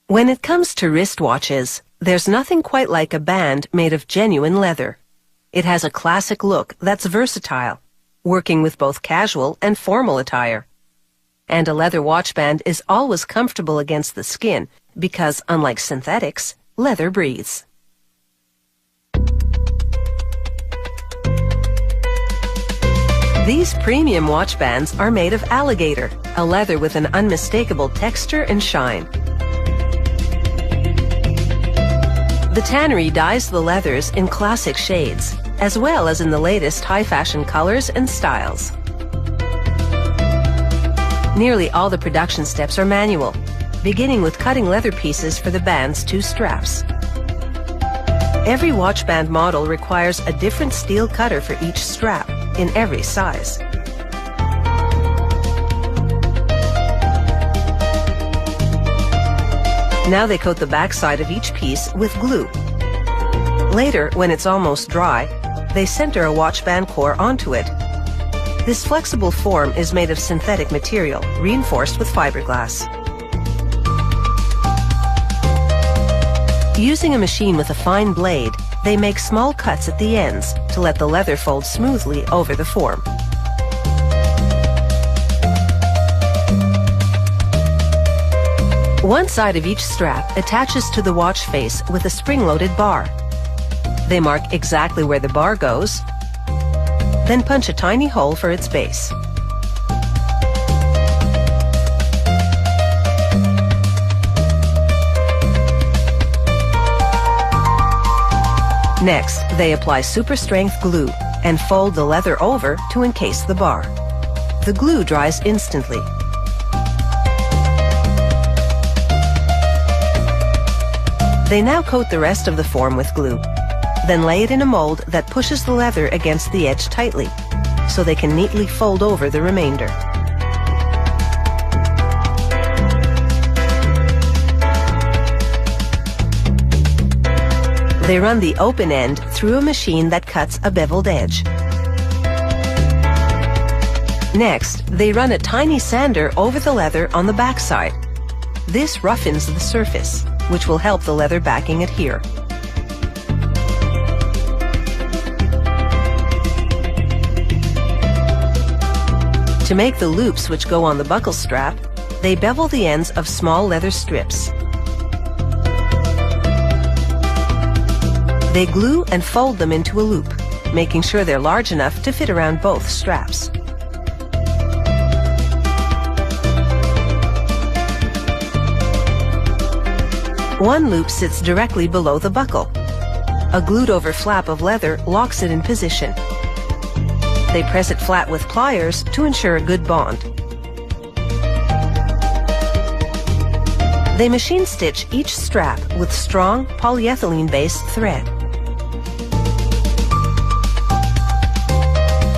When it comes to wristwatches, there's nothing quite like a band made of genuine leather. It has a classic look that's versatile, working with both casual and formal attire. And a leather watch band is always comfortable against the skin because, unlike synthetics, leather breathes. These premium watch bands are made of alligator, a leather with an unmistakable texture and shine. The tannery dyes the leathers in classic shades, as well as in the latest high-fashion colors and styles. Nearly all the production steps are manual, beginning with cutting leather pieces for the band's two straps. Every watch band model requires a different steel cutter for each strap, in every size. Now they coat the backside of each piece with glue. Later, when it's almost dry, they center a watch band core onto it. This flexible form is made of synthetic material, reinforced with fiberglass. Using a machine with a fine blade, they make small cuts at the ends to let the leather fold smoothly over the form. One side of each strap attaches to the watch face with a spring-loaded bar. They mark exactly where the bar goes, then punch a tiny hole for its base. Next, they apply super-strength glue and fold the leather over to encase the bar. The glue dries instantly. They now coat the rest of the form with glue, then lay it in a mold that pushes the leather against the edge tightly, so they can neatly fold over the remainder. They run the open end through a machine that cuts a beveled edge. Next, they run a tiny sander over the leather on the backside. This roughens the surface, which will help the leather backing adhere. To make the loops which go on the buckle strap, they bevel the ends of small leather strips. They glue and fold them into a loop, making sure they're large enough to fit around both straps. One loop sits directly below the buckle. A glued-over flap of leather locks it in position. They press it flat with pliers to ensure a good bond. They machine stitch each strap with strong polyethylene-based thread.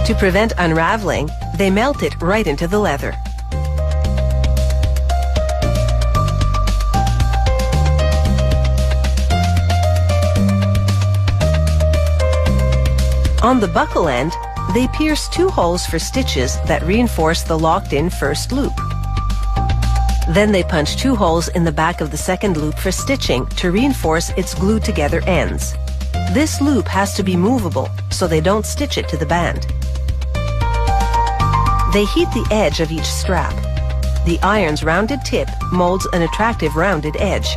To prevent unraveling, they melt it right into the leather. On the buckle end, they pierce two holes for stitches that reinforce the locked-in first loop. Then they punch two holes in the back of the second loop for stitching to reinforce its glued-together ends. This loop has to be movable so they don't stitch it to the band. They heat the edge of each strap. The iron's rounded tip molds an attractive rounded edge.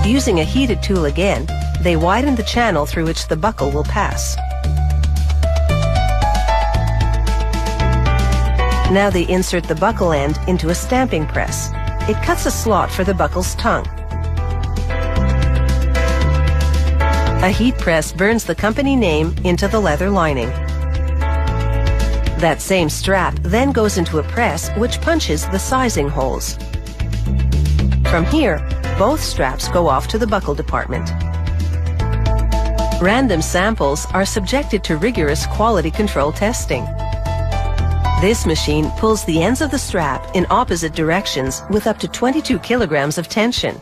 Using a heated tool again, they widen the channel through which the buckle will pass. Now they insert the buckle end into a stamping press. It cuts a slot for the buckle's tongue. A heat press burns the company name into the leather lining. That same strap then goes into a press which punches the sizing holes. From here, both straps go off to the buckle department. Random samples are subjected to rigorous quality control testing. This machine pulls the ends of the strap in opposite directions with up to 22 kilograms of tension,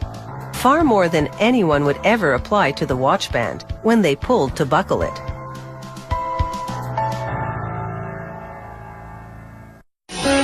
far more than anyone would ever apply to the watch band when they pulled to buckle it.